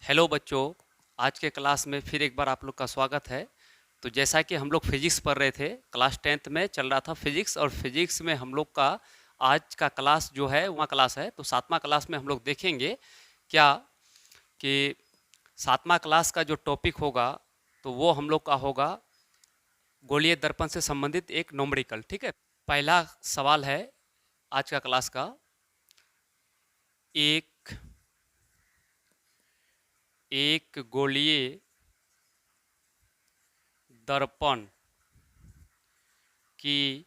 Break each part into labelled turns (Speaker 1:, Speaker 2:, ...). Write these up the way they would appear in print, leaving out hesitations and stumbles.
Speaker 1: Hello बच्चों, आज के क्लास में फिर एक बार आप लोग का स्वागत है। तो जैसा कि हम लोग फिजिक्स पढ़ रहे थे, क्लास 10th में चल रहा था फिजिक्स, और फिजिक्स में हम लोग का आज का क्लास जो है वहाँ क्लास है। तो सातवां क्लास में हम लोग देखेंगे क्या कि सातवां क्लास का जो टॉपिक होगा तो वो हम लोग का होगा गोलीय दर्पण से संबंधित एक न्यूमेरिकल। ठीक है, पहला सवाल है आज का क्लास का। एक एक गोलीय दर्पण की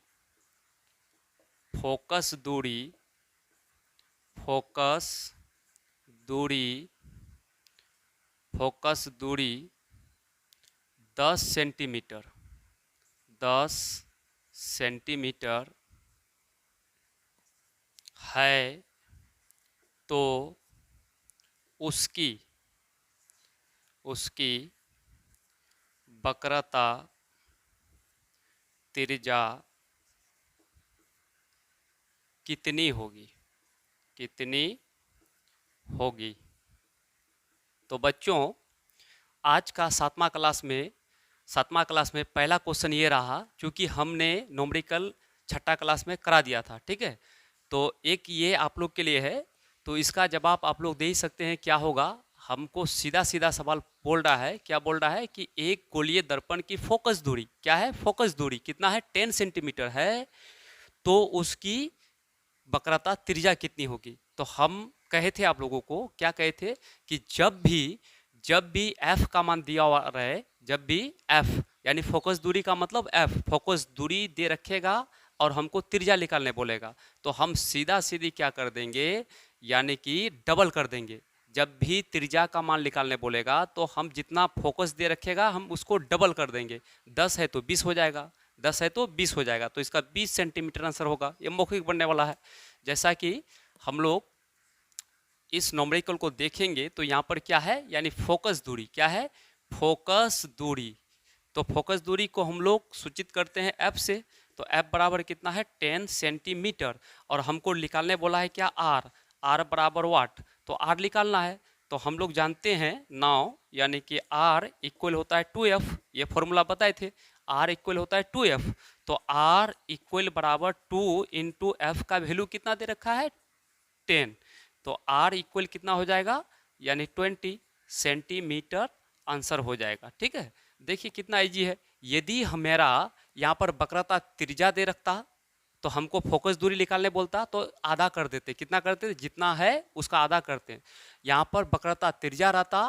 Speaker 1: फोकस दूरी फोकस दूरी फोकस दूरी 10 सेंटीमीटर 10 सेंटीमीटर है तो उसकी उसकी वक्रता त्रिज्या कितनी होगी कितनी होगी। तो बच्चों, आज का सातवां क्लास में पहला क्वेश्चन ये रहा, क्योंकि हमने न्यूमेरिकल छठा क्लास में करा दिया था। ठीक है, तो एक ये आप लोग के लिए है, तो इसका जवाब आप लोग दे ही सकते हैं। क्या होगा, हमको सीधा सीधा सवाल बोल रहा है, क्या बोल रहा है कि एक गोलीय दर्पण की फोकस दूरी क्या है, फोकस दूरी कितना है, 10 सेंटीमीटर है, तो उसकी वक्रता त्रिज्या कितनी होगी। तो हम कहे थे आप लोगों को, क्या कहे थे कि जब भी f का मान दिया हुआ रहे, जब भी f यानी फोकस दूरी का मतलब f फोकस दूरी दे रखेगा और हमको त्रिज्या निकालने बोलेगा, तो हम सीधा सीधी क्या कर देंगे, यानी कि डबल कर देंगे। जब भी त्रिज्या का मान निकालने बोलेगा तो हम जितना फोकस दे रखेगा हम उसको डबल कर देंगे। 10 है तो 20 हो जाएगा, 10 है तो 20 हो जाएगा, तो इसका 20 सेंटीमीटर आंसर होगा। ये मौखिक बनने वाला है। जैसा कि हम लोग इस न्यूमेरिकल को देखेंगे तो यहाँ पर क्या है, यानी फोकस दूरी क्या है, फोकस दूरी। तो फोकस दूरी को हम लोग सूचित करते हैं f से। तो f बराबर कितना है, 10 सेंटीमीटर, और हमको निकालने बोला है क्या, r बराबर वाट, तो r निकालना है। तो हम लोग जानते हैं नाउ, यानी कि r इक्वल होता है 2f, ये फॉर्मूला बताए थे, r इक्वल होता है 2f। तो r इक्वल बराबर 2 इंटू एफ का वैल्यू कितना दे रखा है, 10। तो r इक्वल कितना हो जाएगा, यानी 20 सेंटीमीटर आंसर हो जाएगा। ठीक है, देखिए कितना इजी है। यदि हमारा यहाँ पर वक्रता त्रिज्या दे रखता तो हमको फोकस दूरी निकालने बोलता तो आधा कर देते, कितना करते, जितना है उसका आधा करते हैं। यहाँ पर वक्रता त्रिज्या रहता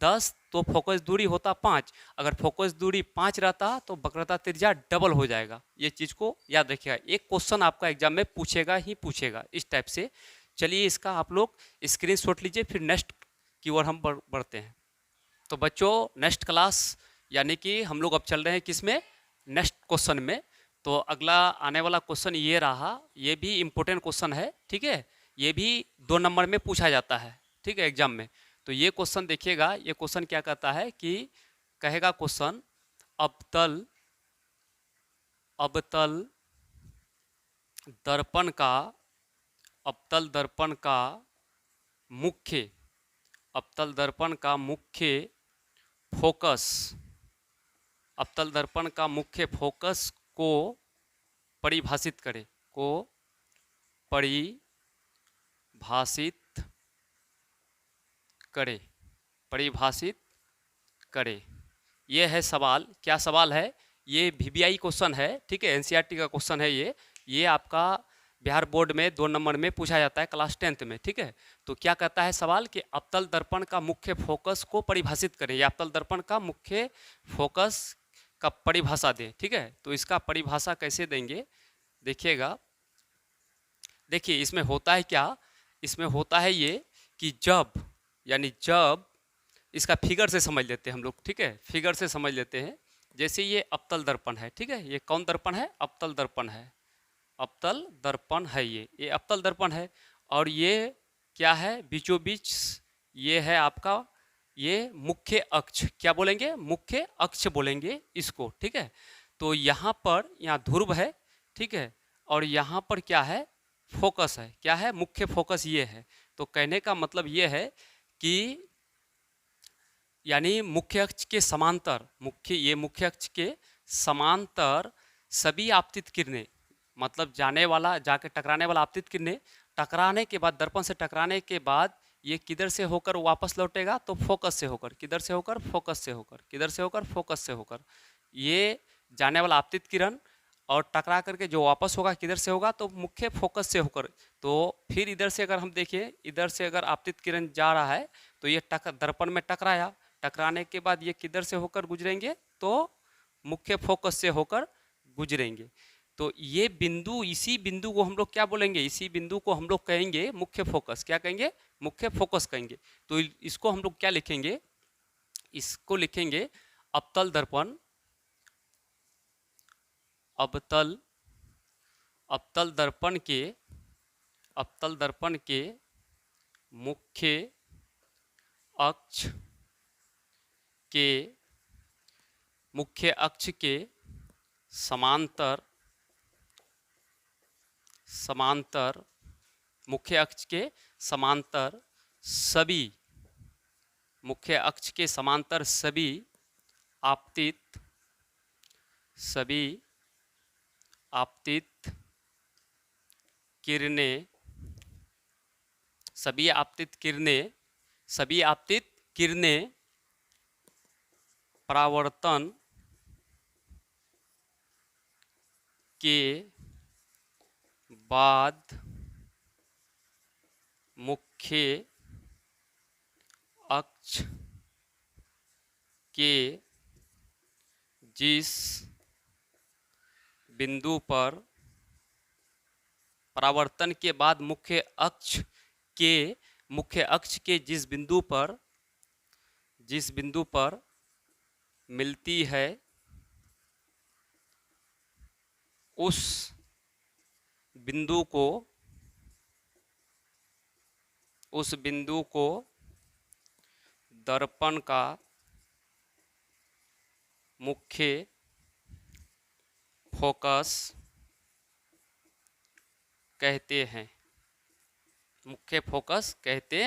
Speaker 1: 10 तो फोकस दूरी होता 5, अगर फोकस दूरी 5 रहता तो वक्रता त्रिज्या डबल हो जाएगा। ये चीज़ को याद रखिएगा, एक क्वेश्चन आपका एग्जाम में पूछेगा ही पूछेगा इस टाइप से। चलिए इसका आप लोग स्क्रीनशॉट लीजिए, फिर नेक्स्ट की ओर हम बढ़ते हैं। तो बच्चों, नेक्स्ट क्लास यानी कि हम लोग अब चल रहे हैं किस में, नेक्स्ट क्वेश्चन में। तो अगला आने वाला क्वेश्चन ये रहा, ये भी इम्पोर्टेंट क्वेश्चन है। ठीक है, ये भी 2 नंबर में पूछा जाता है, ठीक है, एग्जाम में। तो ये क्वेश्चन देखिएगा, ये क्वेश्चन क्या कहता है कि कहेगा क्वेश्चन, अवतल अवतल दर्पण का अवतल दर्पण का मुख्य अवतल दर्पण का मुख्य फोकस अवतल दर्पण का मुख्य फोकस को परिभाषित करें, को परिभाषित करें परिभाषित करें। ये है सवाल। क्या सवाल है, ये वीवीआई क्वेश्चन है, ठीक है, एनसीईआरटी का क्वेश्चन है ये आपका बिहार बोर्ड में 2 नंबर में पूछा जाता है क्लास 10th में। ठीक है, तो क्या कहता है सवाल कि अवतल दर्पण का मुख्य फोकस को परिभाषित करें, या अवतल दर्पण का मुख्य फोकस का परिभाषा दें। ठीक है, तो इसका परिभाषा कैसे देंगे, देखिएगा। देखिए इसमें होता है क्या, इसमें होता है ये कि जब इसका फिगर से समझ लेते हैं हम लोग। ठीक है, फिगर से समझ लेते हैं। जैसे ये अवतल दर्पण है, ठीक है, ये कौन दर्पण है, अवतल दर्पण है, अवतल दर्पण है, ये अवतल दर्पण है। और ये क्या है, बीचों बीच ये है आपका, ये मुख्य अक्ष, क्या बोलेंगे, मुख्य अक्ष बोलेंगे इसको। ठीक है, तो यहाँ पर यहाँ ध्रुव है, ठीक है, और यहाँ पर क्या है, फोकस है, क्या है, मुख्य फोकस ये है। तो कहने का मतलब ये है कि यानी मुख्य अक्ष के समांतर, मुख्य अक्ष के समांतर सभी आपतित किरणें, मतलब जाने वाला, जाके टकराने वाला आपतित किरणें, टकराने के बाद, दर्पण से टकराने के बाद ये किधर से होकर वापस लौटेगा, तो फोकस से होकर, किधर से होकर, फोकस से होकर, किधर से होकर, फोकस से होकर। ये जाने वाला आपतित किरण और टकरा करके जो वापस होगा किधर से होगा, तो मुख्य फोकस से होकर। तो फिर इधर से अगर हम देखें, इधर से अगर आपतित किरण जा रहा है तो ये दर्पण में टकराया, टकराने के बाद ये किधर से होकर गुजरेंगे, तो मुख्य फोकस से होकर गुजरेंगे। तो ये बिंदु, इसी बिंदु को हम लोग क्या बोलेंगे, इसी बिंदु को हम लोग कहेंगे मुख्य फोकस। क्या कहेंगे, मुख्य फोकस कहेंगे। तो इसको हम लोग क्या लिखेंगे, इसको लिखेंगे अवतल दर्पण, अवतल दर्पण के, अवतल दर्पण के मुख्य अक्ष के, मुख्य अक्ष के समांतर, समांतर, मुख्य अक्ष के समांतर सभी, मुख्य अक्ष के समांतर सभी आपतित, सभी आपतित किरणें, सभी आपतित किरणें, सभी आपतित किरणें परावर्तन के बाद मुख्य अक्ष के जिस बिंदु पर, परावर्तन के बाद मुख्य अक्ष के, मुख्य अक्ष के जिस बिंदु पर, जिस बिंदु पर मिलती है, उस बिंदु को, उस बिंदु को दर्पण का मुख्य फोकस कहते हैं, मुख्य फोकस कहते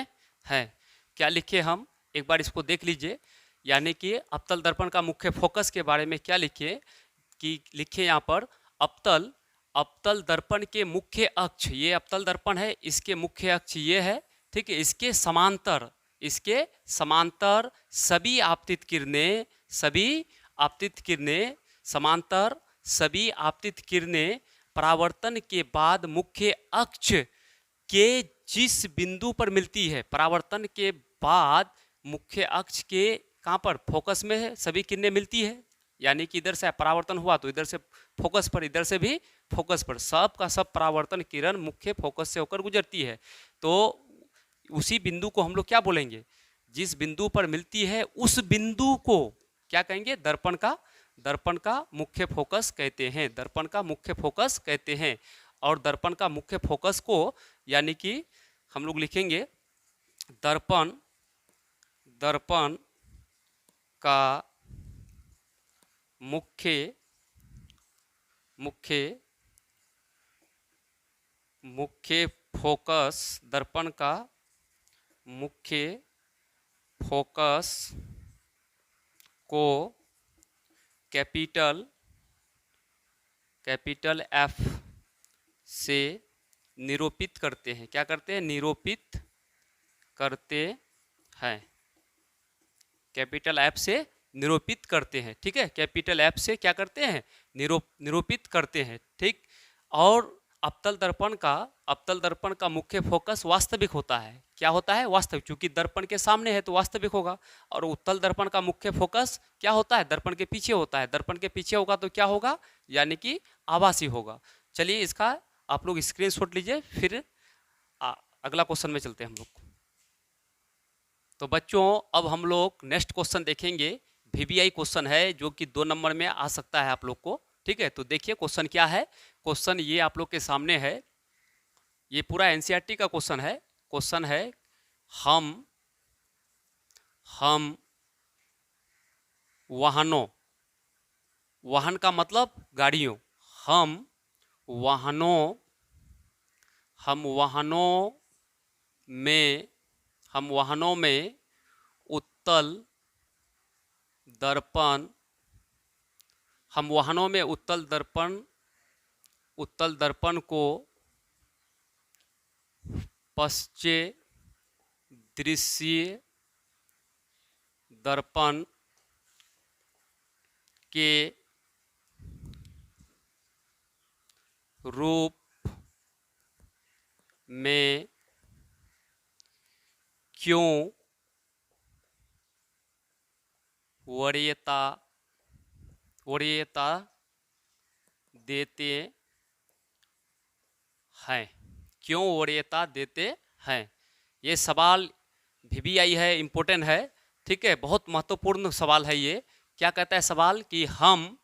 Speaker 1: हैं। क्या लिखे हम, एक बार इसको देख लीजिए। यानी कि अवतल दर्पण का मुख्य फोकस के बारे में क्या लिखे, कि लिखे यहाँ पर अवतल, अवतल दर्पण के मुख्य अक्ष, ये अवतल दर्पण है, इसके मुख्य अक्ष ये है, ठीक है। इसके समांतर, इसके समांतर सभी आपतित किरणें, सभी आपतित किरणें, समांतर सभी आपतित किरणें परावर्तन के बाद मुख्य अक्ष के जिस बिंदु पर मिलती है, परावर्तन के बाद मुख्य अक्ष के कहाँ पर, फोकस में है, सभी किरणें मिलती है। यानी कि इधर से परावर्तन हुआ तो इधर से फोकस पर, इधर से भी फोकस पर, सब का सब परावर्तन किरण मुख्य फोकस से होकर गुजरती है। तो उसी बिंदु को हम लोग क्या बोलेंगे, जिस बिंदु पर मिलती है उस बिंदु को क्या कहेंगे, दर्पण का, दर्पण का मुख्य फोकस कहते हैं, दर्पण का मुख्य फोकस कहते हैं। और दर्पण का मुख्य फोकस को यानी कि हम लोग लिखेंगे दर्पण, दर्पण का मुख्य, मुख्य, मुख्य फोकस, दर्पण का मुख्य फोकस को कैपिटल, कैपिटल एफ से निरूपित करते हैं। क्या करते हैं, निरूपित करते हैं, कैपिटल एफ से निरूपित करते हैं, ठीक है। कैपिटल एफ से क्या करते हैं, निरूपित करते हैं, ठीक। और अवतल दर्पण का, अवतल दर्पण का मुख्य फोकस वास्तविक होता है। क्या होता है, वास्तविक, क्योंकि दर्पण के सामने है तो वास्तविक होगा। और उत्तल दर्पण का मुख्य फोकस क्या होता है, दर्पण के पीछे होता है। दर्पण के पीछे होगा तो क्या होगा, यानी कि आभासी होगा। चलिए इसका आप लोग स्क्रीनशॉट लीजिए, फिर अगला क्वेश्चन में चलते हैं हम लोग। तो बच्चों अब हम लोग नेक्स्ट क्वेश्चन देखेंगे। VBI क्वेश्चन है जो कि 2 नंबर में आ सकता है आप लोग को, ठीक है। तो देखिए क्वेश्चन क्या है, क्वेश्चन ये आप लोग के सामने है, ये पूरा NCERT का क्वेश्चन है। क्वेश्चन है हम वाहनों, वाहन का मतलब गाड़ियों, हम वाहनों में उत्तल दर्पण, हम वाहनों में उत्तल दर्पण को पश्चे दृश्य दर्पण के रूप में क्यों वरीयता देते हैं, क्यों वरीयता देते हैं। ये सवाल VBI है, इम्पोर्टेंट है, ठीक है, बहुत महत्वपूर्ण सवाल है ये। क्या कहता है सवाल कि हम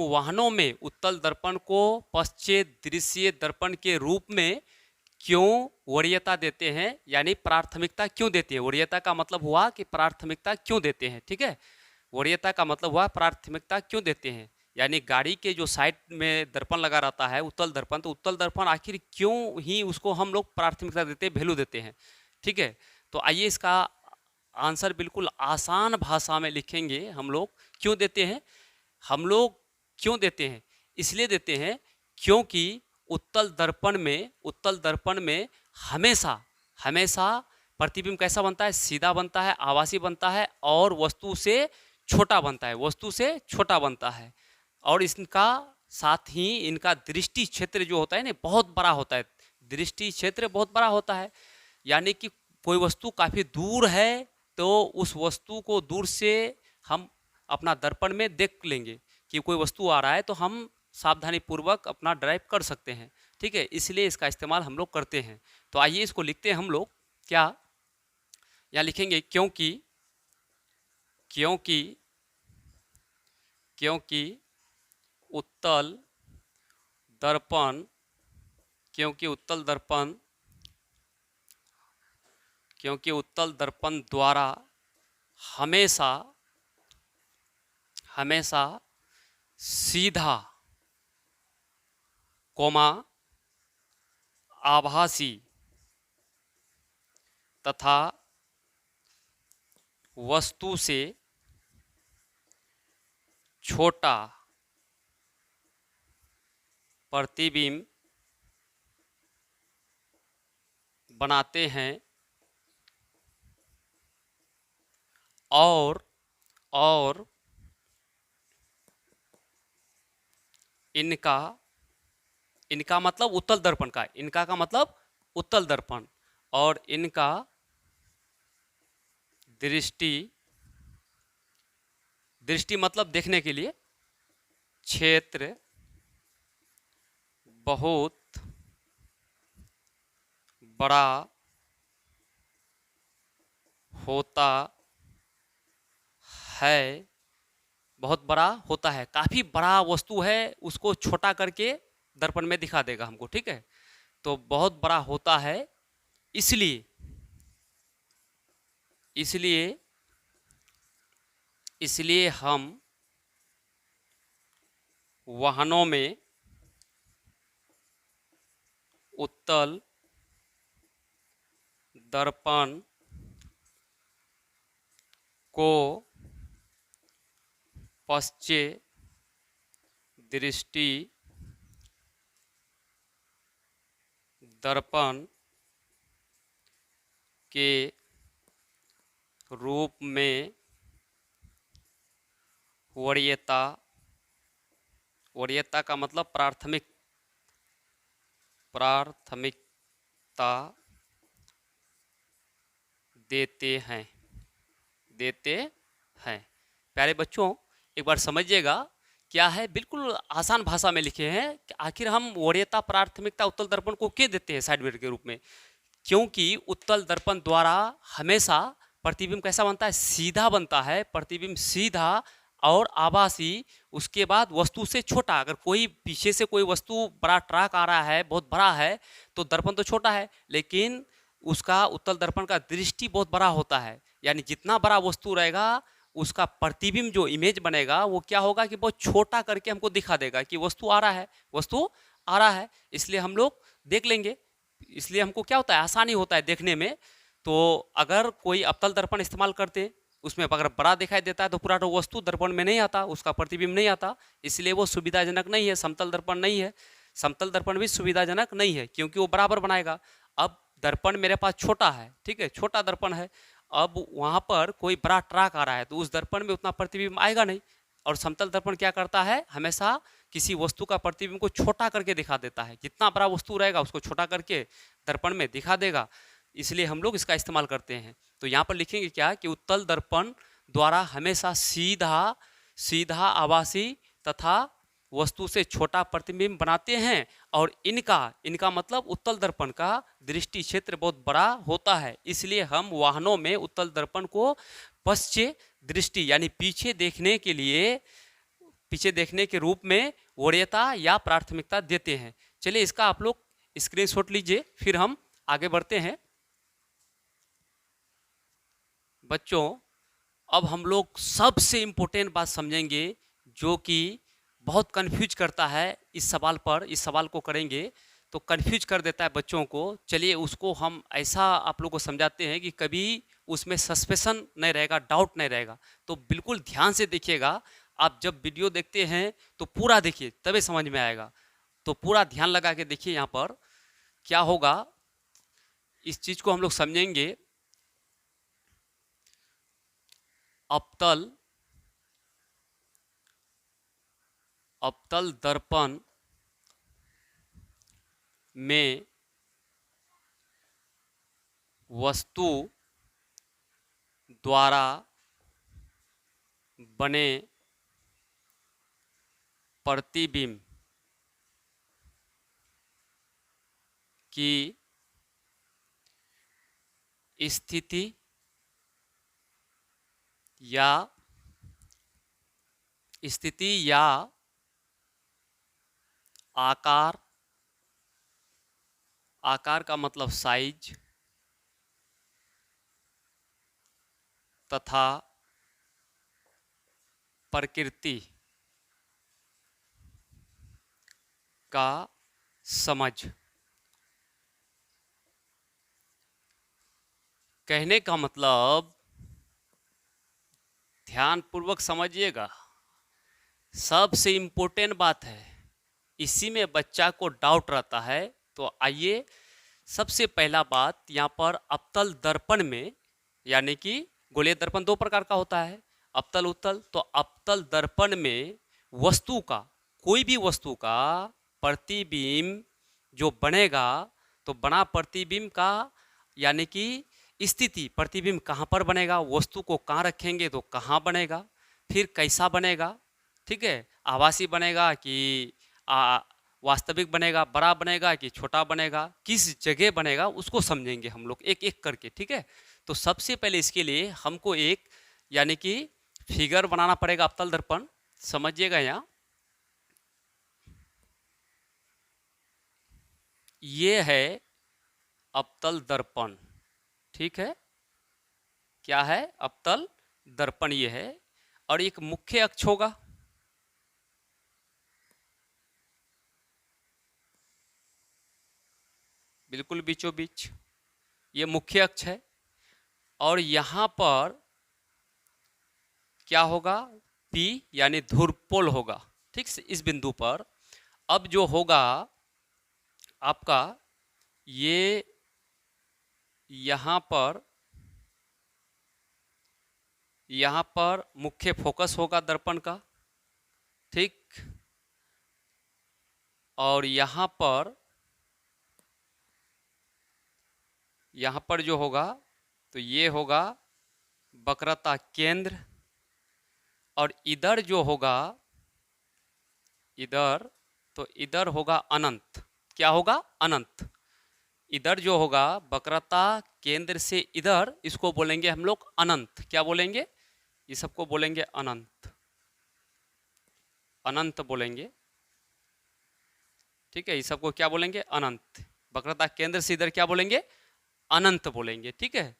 Speaker 1: वाहनों में उत्तल दर्पण को पश्चे दृश्य दर्पण के रूप में क्यों वरीयता देते हैं, यानी प्राथमिकता क्यों देते हैं। वरीयता का मतलब हुआ कि प्राथमिकता क्यों देते हैं, ठीक है, वरीयता का मतलब हुआ प्राथमिकता क्यों देते हैं, यानी गाड़ी के जो साइड में दर्पण लगा रहता है उत्तल दर्पण, तो उत्तल दर्पण आखिर क्यों ही उसको हम लोग प्राथमिकता देते हैं, वैल्यू देते हैं, ठीक है। तो आइए इसका आंसर बिल्कुल आसान भाषा में लिखेंगे। हम लोग क्यों देते हैं, हम लोग क्यों देते हैं, इसलिए देते हैं क्योंकि उत्तल दर्पण में हमेशा प्रतिबिंब कैसा बनता है, सीधा बनता है, आभासी बनता है और वस्तु से छोटा बनता है, और इसका साथ ही इनका दृष्टि क्षेत्र जो होता है ना बहुत बड़ा होता है, दृष्टि क्षेत्र बहुत बड़ा होता है, यानी कि कोई वस्तु काफ़ी दूर है तो उस वस्तु को दूर से हम अपना दर्पण में देख लेंगे कि कोई वस्तु आ रहा है, तो हम सावधानी पूर्वक अपना ड्राइव कर सकते हैं, ठीक है, इसलिए इसका इस्तेमाल हम लोग करते हैं। तो आइए इसको लिखते हैं हम लोग, क्या यहाँ लिखेंगे क्योंकि उत्तल दर्पण द्वारा हमेशा सीधा आभासी तथा वस्तु से छोटा प्रतिबिंब बनाते हैं और इनका मतलब उत्तल दर्पण का, इनका का मतलब उत्तल दर्पण, और इनका दृष्टि मतलब देखने के लिए क्षेत्र बहुत बड़ा होता है, काफी बड़ा वस्तु है उसको छोटा करके दर्पण में दिखा देगा हमको, ठीक है, तो बहुत बड़ा होता है, इसलिए हम वाहनों में उत्तल दर्पण को पश्चे दृष्टि दर्पण के रूप में वरीयता का मतलब प्राथमिकता देते हैं। प्यारे बच्चों एक बार समझिएगा क्या है, बिल्कुल आसान भाषा में लिखे हैं कि आखिर हम वरीयता प्राथमिकता उत्तल दर्पण को क्यों देते हैं साइड मिरर के रूप में, क्योंकि उत्तल दर्पण द्वारा हमेशा प्रतिबिंब कैसा बनता है, सीधा बनता है, प्रतिबिंब सीधा और आभासी, उसके बाद वस्तु से छोटा। अगर कोई पीछे से कोई वस्तु बड़ा ट्रक आ रहा है, बहुत बड़ा है, तो दर्पण तो छोटा है, लेकिन उसका उत्तल दर्पण का दृष्टि बहुत बड़ा होता है, यानी जितना बड़ा वस्तु रहेगा उसका प्रतिबिंब जो इमेज बनेगा वो क्या होगा कि बहुत छोटा करके हमको दिखा देगा कि वस्तु आ रहा है, इसलिए हम लोग देख लेंगे, इसलिए हमको क्या होता है, आसानी होता है देखने में। तो अगर कोई अवतल दर्पण इस्तेमाल करते उसमें अगर बड़ा दिखाई देता है तो पूरा तो वस्तु दर्पण में नहीं आता, उसका प्रतिबिंब नहीं आता, इसलिए वो सुविधाजनक नहीं है, समतल दर्पण नहीं है। समतल दर्पण भी सुविधाजनक नहीं है क्योंकि वो बराबर बनाएगा। अब दर्पण मेरे पास छोटा है, ठीक है, छोटा दर्पण है, अब वहाँ पर कोई बड़ा ट्रक आ रहा है तो उस दर्पण में उतना प्रतिबिंब आएगा नहीं। और समतल दर्पण क्या करता है, हमेशा किसी वस्तु का प्रतिबिंब को छोटा करके दिखा देता है, जितना बड़ा वस्तु रहेगा उसको छोटा करके दर्पण में दिखा देगा, इसलिए हम लोग इसका इस्तेमाल करते हैं। तो यहाँ पर लिखेंगे क्या कि उत्तल दर्पण द्वारा हमेशा सीधा सीधा आभासी तथा वस्तु से छोटा प्रतिबिंब बनाते हैं, और इनका मतलब उत्तल दर्पण का दृष्टि क्षेत्र बहुत बड़ा होता है, इसलिए हम वाहनों में उत्तल दर्पण को पश्चिम दृष्टि यानी पीछे देखने के रूप में वरीयता या प्राथमिकता देते हैं। चलिए इसका आप लोग स्क्रीनशॉट लीजिए, फिर हम आगे बढ़ते हैं। बच्चों अब हम लोग सबसे इम्पोर्टेंट बात समझेंगे जो कि बहुत कंफ्यूज करता है, इस सवाल को करेंगे तो कंफ्यूज कर देता है बच्चों को। चलिए उसको हम ऐसा आप लोग को समझाते हैं कि कभी उसमें सस्पेंशन नहीं रहेगा, डाउट नहीं रहेगा। तो बिल्कुल ध्यान से देखिएगा, आप जब वीडियो देखते हैं तो पूरा देखिए तभी समझ में आएगा। तो पूरा ध्यान लगा के देखिए, यहाँ पर क्या होगा इस चीज को हम लोग समझेंगे। अवतल दर्पण में वस्तु द्वारा बने प्रतिबिंब की स्थिति या आकार का मतलब साइज तथा प्रकृति का समझ। कहने का मतलब ध्यान पूर्वक समझिएगा, सबसे इम्पोर्टेंट बात है, इसी में बच्चा को डाउट रहता है। तो आइए सबसे पहला बात यहाँ पर अवतल दर्पण में, यानी कि गोलीय दर्पण दो प्रकार का होता है, अवतल उत्तल। तो अवतल दर्पण में वस्तु का, कोई भी वस्तु का प्रतिबिंब जो बनेगा, तो बना प्रतिबिंब का यानी कि स्थिति, प्रतिबिंब कहाँ पर बनेगा, वस्तु को कहाँ रखेंगे तो कहाँ बनेगा, फिर कैसा बनेगा, ठीक है, आभासी बनेगा कि वास्तविक बनेगा, बड़ा बनेगा कि छोटा बनेगा, किस जगह बनेगा, उसको समझेंगे हम लोग एक एक करके, ठीक है। तो सबसे पहले इसके लिए हमको एक यानी कि फिगर बनाना पड़ेगा अवतल दर्पण, समझिएगा। यहाँ ये है अवतल दर्पण, ठीक है, क्या है, अवतल दर्पण ये है, और एक मुख्य अक्ष होगा, बिल्कुल बीचों बीच ये मुख्य अक्ष है, और यहाँ पर क्या होगा, P यानी ध्रुवपोल होगा, ठीक से इस बिंदु पर। अब जो होगा आपका ये यहाँ पर मुख्य फोकस होगा दर्पण का, ठीक, और यहाँ पर जो होगा तो ये होगा वक्रता केंद्र, और इधर जो होगा इधर होगा अनंत, क्या होगा, अनंत। इधर जो होगा वक्रता केंद्र से इधर, इसको बोलेंगे हम लोग अनंत, क्या बोलेंगे, ये सबको बोलेंगे अनंत, अनंत बोलेंगे, ठीक है, ये सबको क्या बोलेंगे, अनंत। वक्रता केंद्र से इधर क्या बोलेंगे, अनंत बोलेंगे, ठीक है।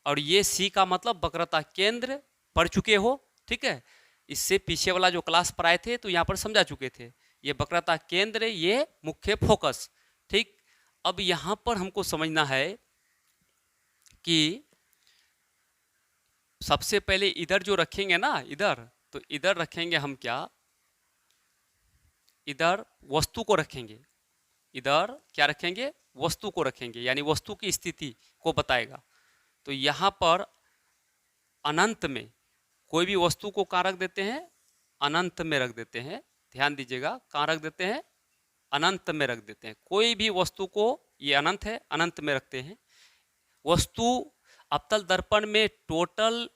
Speaker 1: और ये सी का मतलब वक्रता केंद्र पढ़ चुके हो, ठीक है, इससे पीछे वाला जो क्लास पर आए थे तो यहाँ पर समझा चुके थे, ये वक्रता केंद्र, ये मुख्य फोकस, ठीक। अब यहाँ पर हमको समझना है कि सबसे पहले इधर जो रखेंगे ना, इधर, तो इधर रखेंगे हम क्या, इधर वस्तु को रखेंगे, इधर क्या रखेंगे, वस्तु को रखेंगे, यानी वस्तु की स्थिति को बताएगा। तो यहाँ पर अनंत में कोई भी वस्तु को कहाँ रख देते हैं, अनंत में रख देते हैं। ध्यान दीजिएगा, कहाँ रख देते हैं, अनंत में रख देते हैं। कोई भी वस्तु को, ये अनंत है, अनंत में रखते हैं। वस्तु अवतल दर्पण में टोटल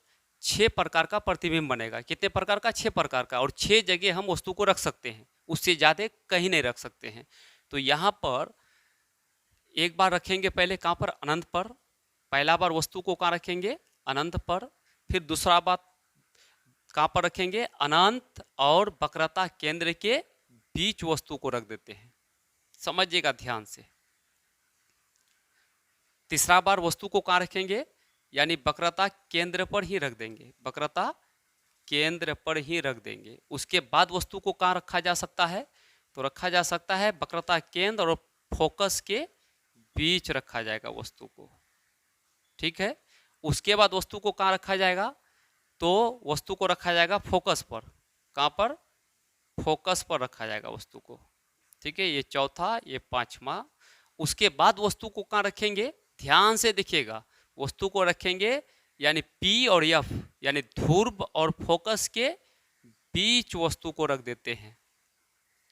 Speaker 1: 6 प्रकार का प्रतिबिंब बनेगा। कितने प्रकार का, 6 प्रकार का, और 6 जगह हम वस्तु को रख सकते हैं, उससे ज़्यादा कहीं नहीं रख सकते हैं। तो यहाँ पर एक बार रखेंगे, पहले कहाँ पर, अनंत पर। पहला बार वस्तु को कहाँ रखेंगे, अनंत पर। फिर दूसरा बार कहाँ पर रखेंगे, अनंत और वक्रता केंद्र के बीच वस्तु को रख देते हैं। समझिएगा ध्यान से। तीसरा बार वस्तु को कहाँ रखेंगे, यानी वक्रता केंद्र पर ही रख देंगे, वक्रता केंद्र पर ही रख देंगे। उसके बाद वस्तु को कहाँ रखा जा सकता है, तो रखा जा सकता है वक्रता केंद्र और फोकस के बीच रखा जाएगा वस्तु को। ठीक है। उसके बाद वस्तु को कहाँ रखा जाएगा, तो वस्तु को रखा जाएगा फोकस पर। कहाँ पर, फोकस पर रखा जाएगा वस्तु को। ठीक है, ये चौथा, ये पांचवा। उसके बाद वस्तु को कहाँ रखेंगे, ध्यान से देखिएगा, वस्तु को रखेंगे यानी P और F, यानी ध्रुव और फोकस के बीच वस्तु को रख देते हैं।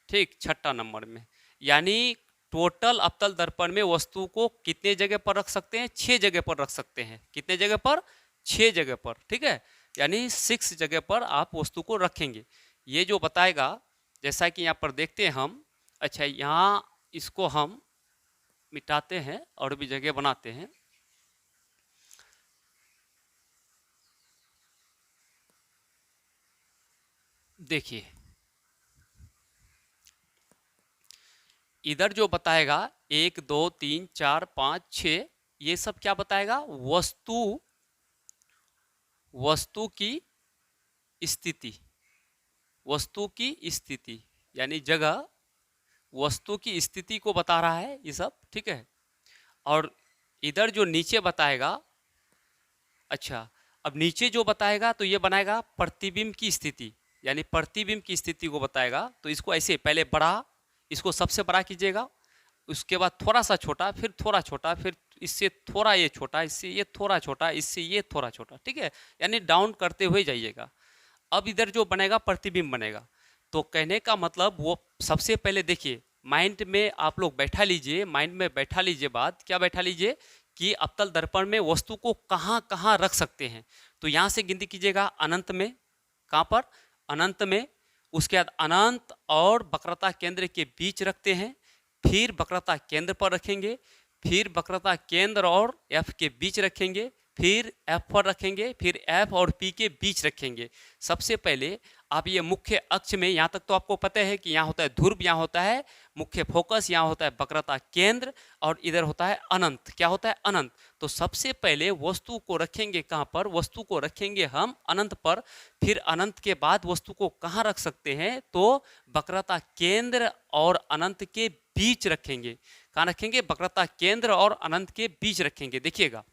Speaker 1: ठीक, छठा नंबर में। यानी टोटल अवतल दर्पण में वस्तु को कितने जगह पर रख सकते हैं, 6 जगह पर रख सकते हैं। कितने जगह पर, 6 जगह पर। ठीक है, यानी 6 जगह पर आप वस्तु को रखेंगे। ये जो बताएगा, जैसा कि यहाँ पर देखते हैं हम। अच्छा, यहाँ इसको हम मिटाते हैं और भी जगह बनाते हैं। देखिए, इधर जो बताएगा 1 2 3 4 5 6, ये सब क्या बताएगा, वस्तु की स्थिति, वस्तु की स्थिति यानी जगह, वस्तु की स्थिति को बता रहा है ये सब। ठीक है। और इधर जो नीचे बताएगा, अच्छा, अब नीचे जो बताएगा तो ये बनाएगा प्रतिबिंब की स्थिति, यानी प्रतिबिंब की स्थिति को बताएगा। तो इसको ऐसे पहले बड़ा, इसको सबसे बड़ा कीजिएगा, उसके बाद थोड़ा सा छोटा, फिर थोड़ा छोटा, फिर इससे थोड़ा ये छोटा, इससे ये थोड़ा छोटा, इससे ये थोड़ा छोटा। ठीक है, यानी डाउन करते हुए जाइएगा। अब इधर जो बनेगा प्रतिबिंब बनेगा। तो कहने का मतलब, वो सबसे पहले देखिए, माइंड में आप लोग बैठा लीजिए, माइंड में बैठा लीजिए बात, क्या बैठा लीजिए कि अवतल दर्पण में वस्तु को कहाँ कहाँ रख सकते हैं। तो यहाँ से गिनती कीजिएगा, अनंत में, कहाँ पर, अनंत में। उसके बाद अनंत और वक्रता केंद्र के बीच रखते हैं, फिर वक्रता केंद्र पर रखेंगे, फिर वक्रता केंद्र और F के बीच रखेंगे, फिर F पर रखेंगे, फिर F और P के बीच रखेंगे। सबसे पहले आप ये मुख्य अक्ष में, यहाँ तक तो आपको पता है कि यहाँ होता है ध्रुव, यहाँ होता है मुख्य फोकस, यहाँ होता है वक्रता केंद्र, और इधर होता है अनंत। क्या होता है, अनंत। तो सबसे पहले वस्तु को रखेंगे कहाँ पर, वस्तु को रखेंगे हम अनंत पर। फिर अनंत के बाद वस्तु को कहाँ रख सकते हैं, तो वक्रता केंद्र और अनंत के बीच रखेंगे। कहाँ रखेंगे, वक्रता केंद्र और अनंत के बीच रखेंगे। देखिएगा,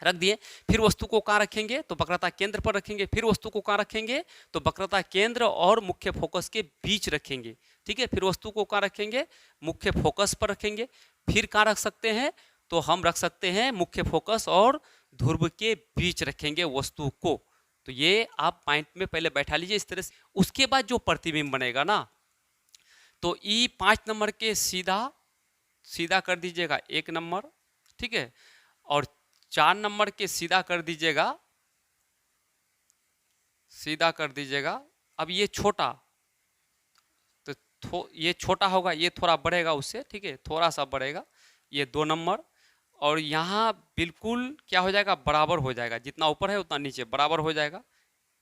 Speaker 1: रख दिए। फिर वस्तु को कहाँ रखेंगे, तो वक्रता केंद्र पर रखेंगे। फिर वस्तु को कहाँ रखेंगे, तो वक्रता केंद्र और मुख्य फोकस के बीच रखेंगे। ठीक है, फिर वस्तु को कहाँ रखेंगे, मुख्य फोकस पर रखेंगे। फिर कहाँ रख सकते हैं, तो हम रख सकते हैं मुख्य फोकस और ध्रुव के बीच रखेंगे वस्तु को। तो ये आप माइंड में पहले बैठा लीजिए इस तरह से। उसके बाद जो प्रतिबिंब बनेगा ना, तो ई 5 नंबर के सीधा सीधा कर दीजिएगा 1 नंबर। ठीक है, और 4 नंबर के सीधा कर दीजिएगा, सीधा कर दीजिएगा। अब ये छोटा, तो ये छोटा होगा, ये थोड़ा बढ़ेगा उससे। ठीक है, थोड़ा सा बढ़ेगा, ये 2 नंबर। और यहाँ बिल्कुल क्या हो जाएगा, बराबर हो जाएगा, जितना ऊपर है उतना नीचे बराबर हो जाएगा।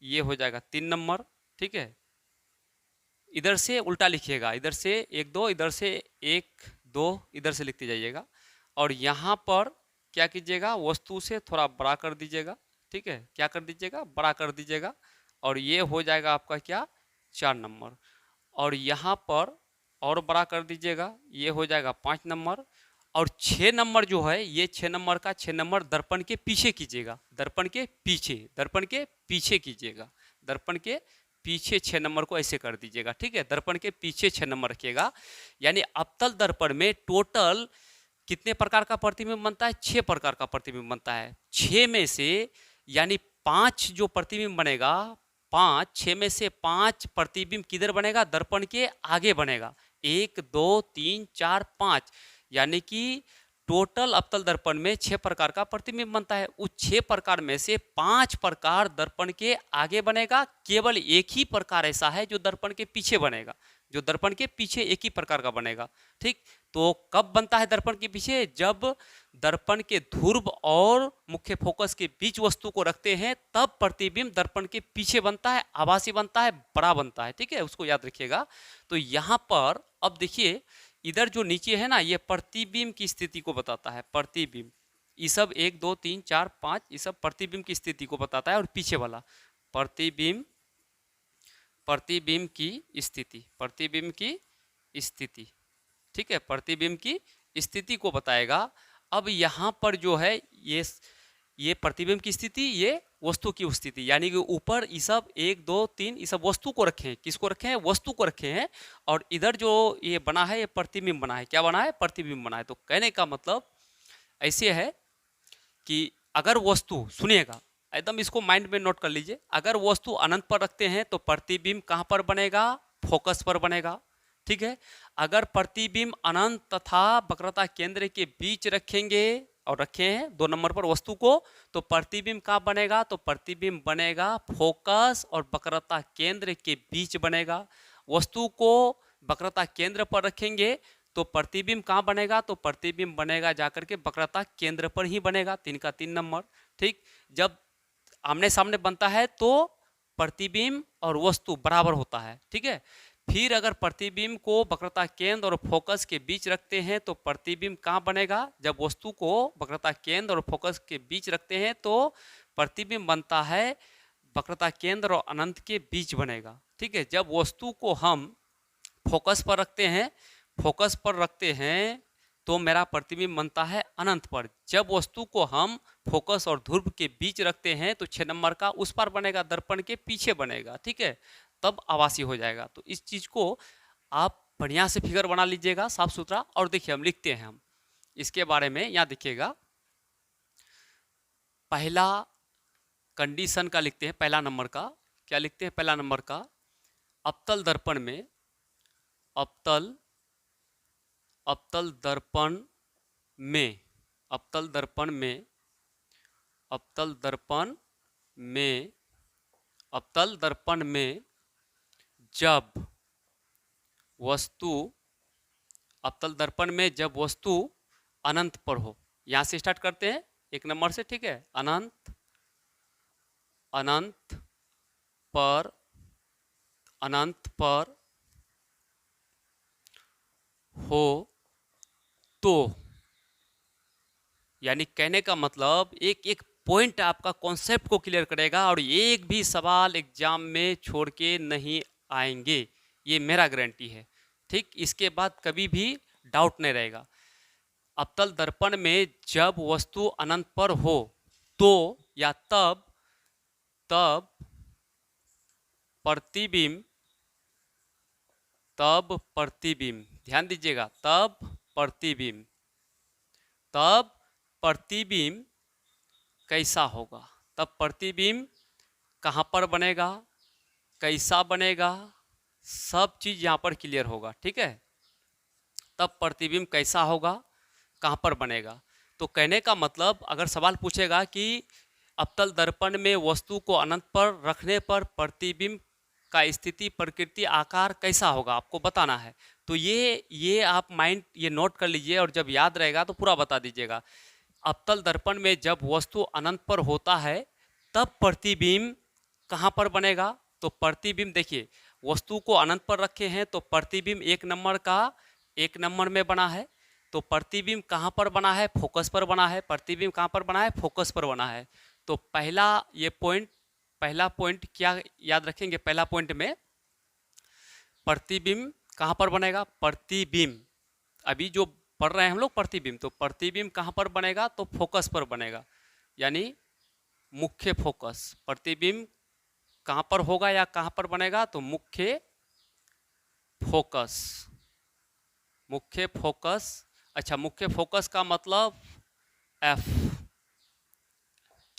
Speaker 1: ये हो जाएगा 3 नंबर। ठीक है, इधर से उल्टा लिखिएगा, इधर से 1 2, इधर से 1 2, इधर से लिखते जाइएगा। और यहाँ पर क्या कीजिएगा, वस्तु से थोड़ा बड़ा कर दीजिएगा। ठीक है, क्या कर दीजिएगा, बड़ा कर दीजिएगा। और ये हो जाएगा आपका क्या, 4 नंबर। और यहाँ पर और बड़ा कर दीजिएगा, ये हो जाएगा 5 नंबर। और 6 नंबर जो है, ये 6 नंबर का 6 नंबर दर्पण के पीछे कीजिएगा, दर्पण के पीछे, दर्पण के पीछे कीजिएगा, दर्पण के पीछे 6 नंबर को ऐसे कर दीजिएगा, ठीक है। दर्पण के पीछे 6 नंबर रखिएगा। यानी अवतल दर्पण में टोटल कितने प्रकार का प्रतिबिंब बनता है? 6 प्रकार का प्रतिबिंब बनता है। 6 में से यानी 5 जो प्रतिबिंब बनेगा, 6 में से 5 प्रतिबिंब किधर बनेगा? दर्पण के आगे बनेगा। 1 2 3 4 5, यानी कि टोटल अवतल दर्पण में 6 प्रकार का प्रतिबिंब बनता है। उस 6 प्रकार में से 5 प्रकार दर्पण के आगे बनेगा। केवल एक ही प्रकार ऐसा है जो दर्पण के पीछे बनेगा, जो दर्पण के पीछे एक ही प्रकार का बनेगा, ठीक। तो कब बनता है दर्पण के पीछे? जब दर्पण के ध्रुव और मुख्य फोकस के बीच वस्तु को रखते हैं, तब प्रतिबिंब दर्पण के पीछे बनता है, आभासी बनता है, बड़ा बनता है, ठीक है, उसको याद रखिएगा। तो यहाँ पर अब देखिए, इधर जो नीचे है ना, ये प्रतिबिंब की स्थिति को बताता है। प्रतिबिंब ये सब 1 2 3 4 5 ये सब प्रतिबिंब की स्थिति को बताता है। और पीछे वाला प्रतिबिंब, प्रतिबिंब की स्थिति, प्रतिबिंब की स्थिति, ठीक है, प्रतिबिंब की स्थिति को बताएगा। अब यहाँ पर जो है ये प्रतिबिंब की स्थिति, ये वस्तु की स्थिति, यानी कि ऊपर ये सब 1 2 3 ये सब वस्तु को रखे हैं। किसको रखे हैं? वस्तु को रखे हैं। और इधर जो ये बना है, ये प्रतिबिंब बना है। क्या बना है? प्रतिबिंब बना है। तो कहने का मतलब ऐसे है कि अगर वस्तु, सुनिएगा एकदम, इसको माइंड में नोट कर लीजिए, अगर वस्तु अनंत पर रखते हैं तो प्रतिबिंब कहाँ पर बनेगा? फोकस पर बनेगा, ठीक है। अगर प्रतिबिंब अनंत तथा वक्रता केंद्र के बीच रखेंगे, और रखे हैं 2 नंबर पर वस्तु को, तो प्रतिबिंब कहाँ बनेगा? तो प्रतिबिंब बनेगा फोकस और वक्रता केंद्र के बीच बनेगा। वस्तु को वक्रता केंद्र पर रखेंगे तो प्रतिबिंब कहाँ बनेगा? तो प्रतिबिंब बनेगा जाकर के वक्रता केंद्र पर ही बनेगा, 3 का 3 नंबर, ठीक। जब आमने सामने बनता है तो प्रतिबिंब और वस्तु बराबर होता है, ठीक है। फिर अगर प्रतिबिंब को वक्रता केंद्र और फोकस के बीच रखते हैं तो प्रतिबिंब कहाँ बनेगा? जब वस्तु को वक्रता केंद्र और फोकस के बीच रखते हैं तो प्रतिबिंब बनता है वक्रता केंद्र और अनंत के बीच बनेगा, ठीक है। जब वस्तु को हम फोकस पर रखते हैं, फोकस पर रखते हैं तो मेरा प्रतिबिंब बनता है अनंत पर। जब वस्तु को हम फोकस और ध्रुव के बीच रखते हैं तो 6 नंबर का उस पर बनेगा, दर्पण के पीछे बनेगा, ठीक है, तब आभासी हो जाएगा। तो इस चीज को आप बढ़िया से फिगर बना लीजिएगा, साफ सुथरा। और देखिए हम लिखते हैं, हम इसके बारे में यहाँ देखिएगा, पहला कंडीशन का लिखते हैं, पहला नंबर का क्या लिखते हैं? पहला नंबर का अवतल दर्पण में, अवतल दर्पण में, अवतल दर्पण में, अवतल दर्पण में, अवतल दर्पण में जब वस्तु, अवतल दर्पण में जब वस्तु अनंत पर हो, यहां से स्टार्ट करते हैं 1 नंबर से, ठीक है। अनंत, अनंत पर, अनंत पर हो तो, यानी कहने का मतलब एक एक पॉइंट आपका कॉन्सेप्ट को क्लियर करेगा और एक भी सवाल एग्जाम में छोड़ के नहीं आएंगे, ये मेरा गारंटी है, ठीक। इसके बाद कभी भी डाउट नहीं रहेगा। अवतल दर्पण में जब वस्तु अनंत पर हो तो या तब, तब प्रतिबिंब, तब प्रतिबिंब, ध्यान दीजिएगा, तब प्रतिबिंब, तब प्रतिबिंब कैसा होगा? तब प्रतिबिंब कहाँ पर बनेगा, कैसा बनेगा, सब चीज यहाँ पर क्लियर होगा, ठीक है। तब प्रतिबिंब कैसा होगा, कहाँ पर बनेगा। तो कहने का मतलब, अगर सवाल पूछेगा कि अवतल दर्पण में वस्तु को अनंत पर रखने पर प्रतिबिंब का स्थिति, प्रकृति, आकार कैसा होगा, आपको बताना है। तो ये आप माइंड ये नोट कर लीजिए और जब याद रहेगा तो पूरा बता दीजिएगा। अवतल दर्पण में जब वस्तु अनंत पर होता है तब प्रतिबिंब कहाँ पर बनेगा? तो प्रतिबिंब देखिए, वस्तु को अनंत पर रखे हैं तो प्रतिबिंब 1 नंबर का 1 नंबर में बना है। तो प्रतिबिंब कहाँ पर बना है? फोकस पर बना है। प्रतिबिंब कहाँ पर बना है? फोकस पर बना है। तो पहला ये पॉइंट, पहला पॉइंट क्या याद रखेंगे? पहला पॉइंट में प्रतिबिंब कहाँ पर बनेगा? प्रतिबिंब, अभी जो पढ़ रहे हैं हम लोग प्रतिबिंब, तो प्रतिबिंब कहाँ पर बनेगा? तो फोकस पर बनेगा, यानी मुख्य फोकस। प्रतिबिंब कहाँ पर होगा या कहाँ पर बनेगा? तो मुख्य फोकस। मुख्य फोकस, अच्छा मुख्य फोकस का मतलब एफ,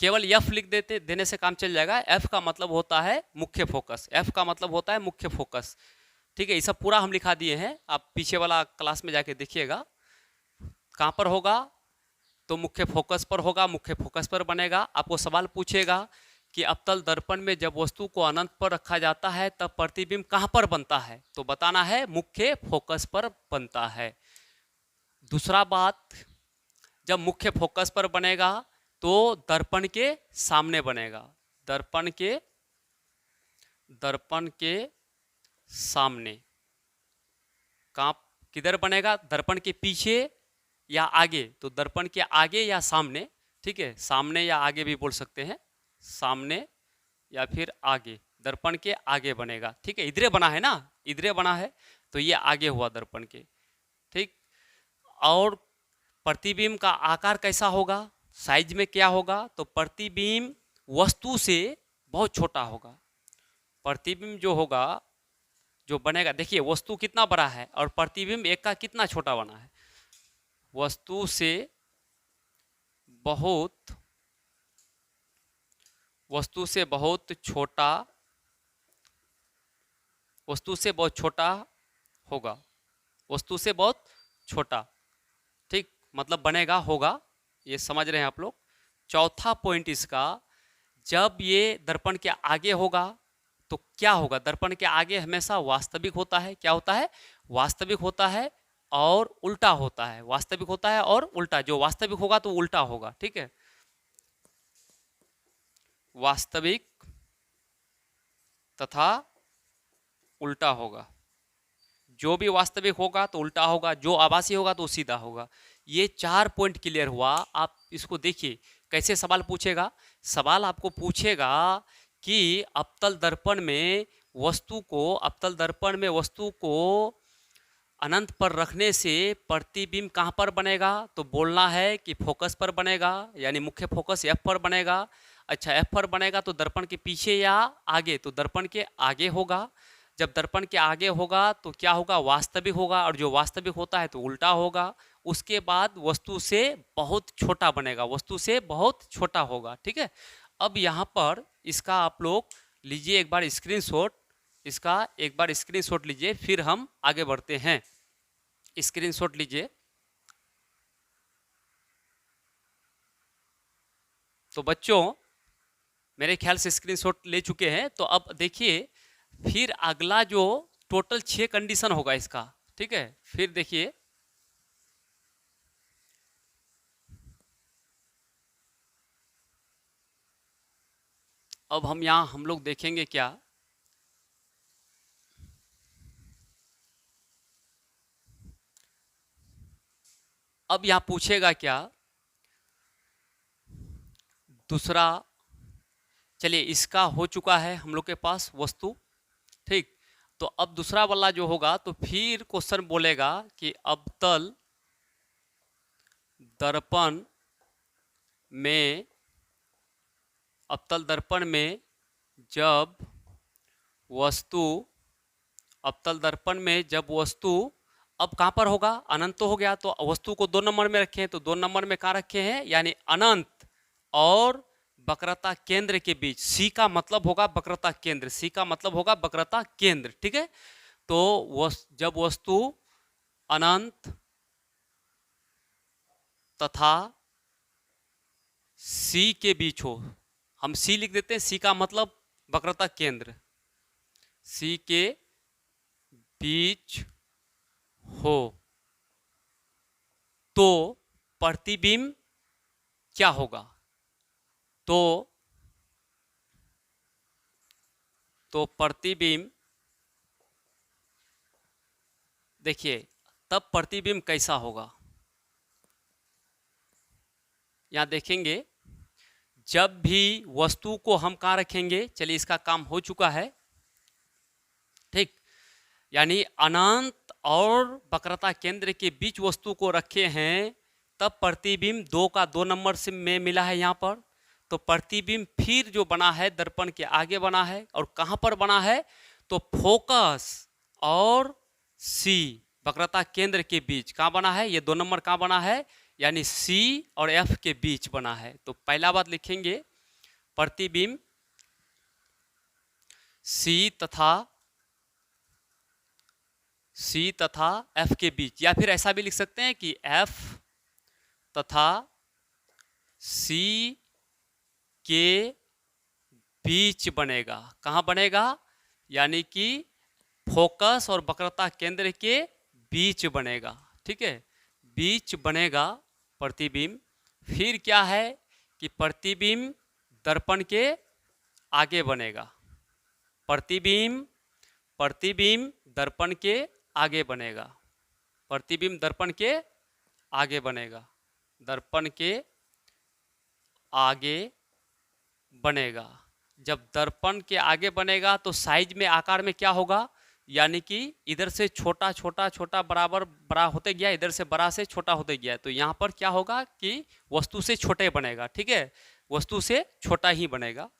Speaker 1: केवल एफ लिख देने से काम चल जाएगा। एफ का मतलब होता है मुख्य फोकस, एफ का मतलब होता है मुख्य फोकस। ठीक है, ये सब पूरा हम लिखा दिए हैं, आप पीछे वाला क्लास में जाके देखिएगा। कहाँ पर होगा? तो मुख्य फोकस पर होगा, मुख्य फोकस पर बनेगा। आपको सवाल पूछेगा कि अवतल दर्पण में जब वस्तु को अनंत पर रखा जाता है तब प्रतिबिंब कहाँ पर बनता है? तो बताना है मुख्य फोकस पर बनता है। दूसरा बात, जब मुख्य फोकस पर बनेगा तो दर्पण के सामने बनेगा। दर्पण के सामने। कहाँ, किधर बनेगा? दर्पण के पीछे या आगे? तो दर्पण के आगे या सामने, ठीक है, सामने या आगे भी बोल सकते हैं, सामने या फिर आगे, दर्पण के आगे बनेगा। ठीक है, इधरे बना है ना, इधरे बना है तो ये आगे हुआ दर्पण के। ठीक, और प्रतिबिंब का आकार कैसा होगा, साइज में क्या होगा? तो प्रतिबिंब वस्तु से बहुत छोटा होगा। प्रतिबिंब जो होगा, जो बनेगा, देखिए वस्तु कितना बड़ा है और प्रतिबिंब एक का कितना छोटा बना है। वस्तु से बहुत छोटा, वस्तु से बहुत छोटा होगा, वस्तु से बहुत छोटा। ठीक, मतलब बनेगा, होगा, ये समझ रहे हैं आप लोग। चौथा पॉइंट इसका, जब ये दर्पण के आगे होगा तो क्या होगा? दर्पण के आगे हमेशा वास्तविक होता है। क्या होता है? वास्तविक होता है और उल्टा होता है। वास्तविक होता है और उल्टा, जो वास्तविक होगा तो उल्टा होगा। ठीक है, वास्तविक तथा उल्टा होगा। जो भी वास्तविक होगा तो उल्टा होगा, जो आभासी होगा तो सीधा होगा। ये 4 पॉइंट क्लियर हुआ। आप इसको देखिए कैसे सवाल पूछेगा। सवाल आपको पूछेगा कि अवतल दर्पण में वस्तु को अनंत पर रखने से प्रतिबिंब कहाँ पर बनेगा? तो बोलना है कि फोकस पर बनेगा, यानी मुख्य फोकस एफ पर बनेगा। अच्छा, एफ पर बनेगा तो दर्पण के पीछे या आगे? तो दर्पण के आगे होगा। जब दर्पण के आगे होगा तो क्या होगा? वास्तविक होगा, और जो वास्तविक होता है तो उल्टा होगा। उसके बाद वस्तु से बहुत छोटा बनेगा, वस्तु से बहुत छोटा होगा। ठीक है, अब यहाँ पर इसका आप लोग लीजिए एक बार स्क्रीनशॉट, इसका एक बार स्क्रीनशॉट लीजिए, फिर हम आगे बढ़ते हैं। स्क्रीनशॉट लीजिए। तो बच्चों मेरे ख्याल से स्क्रीनशॉट ले चुके हैं। तो अब देखिए फिर अगला जो टोटल 6 कंडीशन होगा इसका। ठीक है, फिर देखिए अब हम लोग देखेंगे क्या, अब यहां पूछेगा क्या दूसरा। चलिए, इसका हो चुका है हम लोग के पास वस्तु। ठीक, तो अब दूसरा वाला जो होगा तो फिर क्वेश्चन बोलेगा कि अवतल दर्पण में जब वस्तु अवतल दर्पण में जब वस्तु, अब कहां पर होगा? अनंत तो हो गया, तो वस्तु को 2 नंबर में रखे हैं, तो 2 नंबर में कहां रखे हैं? यानी अनंत और वक्रता केंद्र के बीच। सी का मतलब होगा वक्रता केंद्र, सी का मतलब होगा वक्रता केंद्र। ठीक है, तो जब वस्तु अनंत तथा सी के बीच हो, हम सी लिख देते हैं, सी का मतलब वक्रता केंद्र, सी के बीच हो, तो प्रतिबिंब क्या होगा? तो प्रतिबिंब, देखिए तब प्रतिबिंब कैसा होगा यहां देखेंगे। जब भी वस्तु को हम कहां रखेंगे, चलिए इसका काम हो चुका है। ठीक, यानी अनंत और वक्रता केंद्र के बीच वस्तु को रखे हैं, तब प्रतिबिंब 2 का 2 नंबर से में मिला है यहाँ पर। तो प्रतिबिंब फिर जो बना है दर्पण के आगे बना है, और कहाँ पर बना है, तो फोकस और सी वक्रता केंद्र के बीच कहाँ बना है, ये 2 नंबर कहाँ बना है, यानी सी और एफ के बीच बना है। तो पहला बात लिखेंगे प्रतिबिंब सी तथा एफ के बीच, या फिर ऐसा भी लिख सकते हैं कि एफ तथा सी के बीच बनेगा। कहाँ बनेगा, यानी कि फोकस और वक्रता केंद्र के बीच बनेगा। ठीक है, बीच बनेगा प्रतिबिंब। फिर क्या है कि प्रतिबिंब दर्पण के आगे बनेगा। प्रतिबिंब दर्पण के आगे बनेगा। प्रतिबिंब दर्पण के आगे बनेगा, दर्पण के आगे बनेगा। जब दर्पण के आगे बनेगा तो साइज में, आकार में क्या होगा, यानी कि इधर से छोटा छोटा छोटा बराबर बड़ा होते गया, इधर से बड़ा से छोटा होते गया। तो यहाँ पर क्या होगा कि वस्तु से छोटे बनेगा। ठीक है, वस्तु से छोटा ही बनेगा,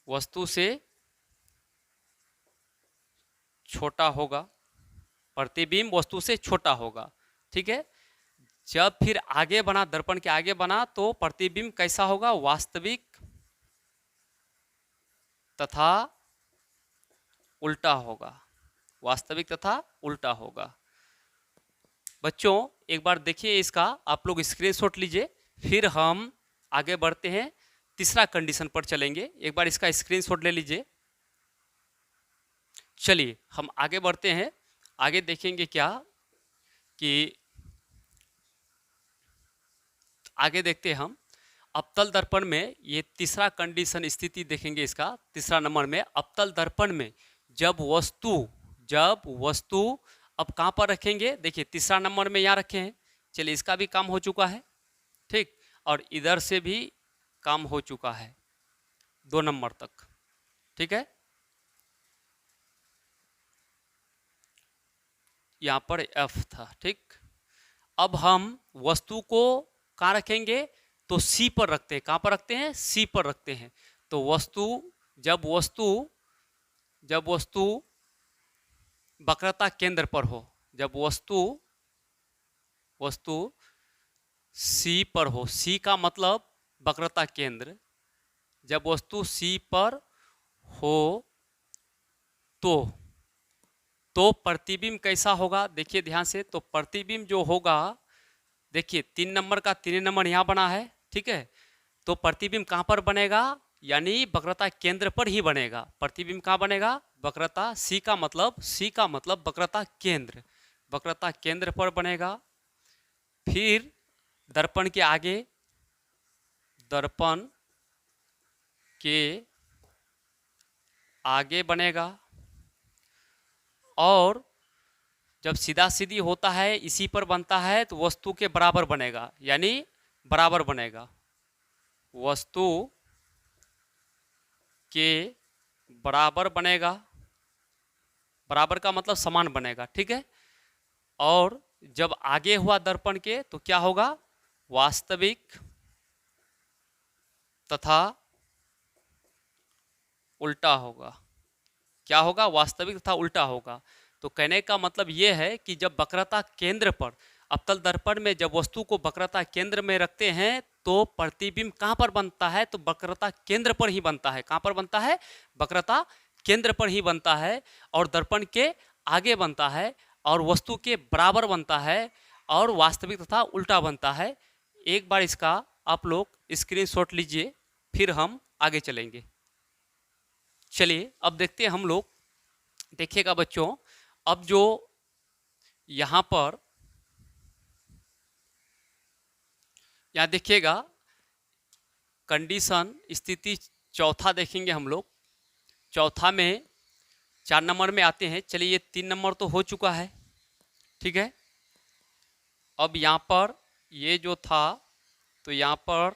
Speaker 1: वस्तु से छोटा होगा, प्रतिबिंब वस्तु से छोटा होगा। ठीक है, जब फिर आगे बना, दर्पण के आगे बना, तो प्रतिबिंब कैसा होगा, वास्तविक तथा उल्टा होगा। वास्तविक तथा उल्टा होगा। बच्चों एक बार देखिए इसका, आप लोग स्क्रीनशॉट लीजिए, फिर हम आगे बढ़ते हैं, तीसरा कंडीशन पर चलेंगे। एक बार इसका स्क्रीनशॉट ले लीजिए। चलिए हम आगे बढ़ते हैं। आगे देखेंगे क्या कि आगे देखते हैं हम अवतल दर्पण में, ये तीसरा कंडीशन स्थिति देखेंगे इसका। तीसरा नंबर में अवतल दर्पण में जब वस्तु अब कहाँ पर रखेंगे, देखिए तीसरा नंबर में यहाँ रखे हैं। चलिए इसका भी काम हो चुका है। ठीक, और इधर से भी काम हो चुका है 2 नंबर तक। ठीक है, यहाँ पर एफ था। ठीक, अब हम वस्तु को कहाँ रखेंगे, तो सी पर रखते हैं। कहाँ पर रखते हैं, सी पर रखते हैं। तो जब वस्तु वक्रता केंद्र पर हो, जब वस्तु सी पर हो, सी का मतलब वक्रता केंद्र, जब वस्तु सी पर हो तो प्रतिबिंब कैसा होगा, देखिए ध्यान से। तो प्रतिबिंब जो होगा, देखिए 3 नंबर का 3 नंबर यहाँ बना है। ठीक है, तो प्रतिबिंब कहाँ पर बनेगा, यानी वक्रता केंद्र पर ही बनेगा। प्रतिबिंब कहाँ बनेगा, वक्रता, सी का मतलब वक्रता केंद्र पर बनेगा। फिर दर्पण के आगे बनेगा, और जब सीधा सीधी होता है, इसी पर बनता है, तो वस्तु के बराबर बनेगा, यानी बराबर बनेगा, वस्तु के बराबर बनेगा। बराबर का मतलब समान बनेगा। ठीक है, और जब आगे हुआ दर्पण के, तो क्या होगा, वास्तविक तथा उल्टा होगा। क्या होगा, वास्तविक तथा उल्टा होगा। तो कहने का मतलब यह है कि जब वक्रता केंद्र पर, अवतल दर्पण में जब वस्तु को वक्रता केंद्र में रखते हैं, तो प्रतिबिंब कहाँ पर बनता है, तो वक्रता केंद्र पर ही बनता है। कहाँ पर बनता है, वक्रता केंद्र पर ही बनता है, और दर्पण के आगे बनता है, और वस्तु के बराबर बनता है, और वास्तविक तथा उल्टा बनता है। एक बार इसका आप लोग स्क्रीनशॉट लीजिए, फिर हम आगे चलेंगे। चलिए अब देखते हैं हम लोग। देखिएगा बच्चों, अब जो यहाँ पर यहाँ देखिएगा कंडीशन स्थिति चौथा देखेंगे हम लोग। चौथा में 4 नंबर में आते हैं। चलिए ये 3 नंबर तो हो चुका है। ठीक है, अब यहाँ पर ये जो था, तो यहाँ पर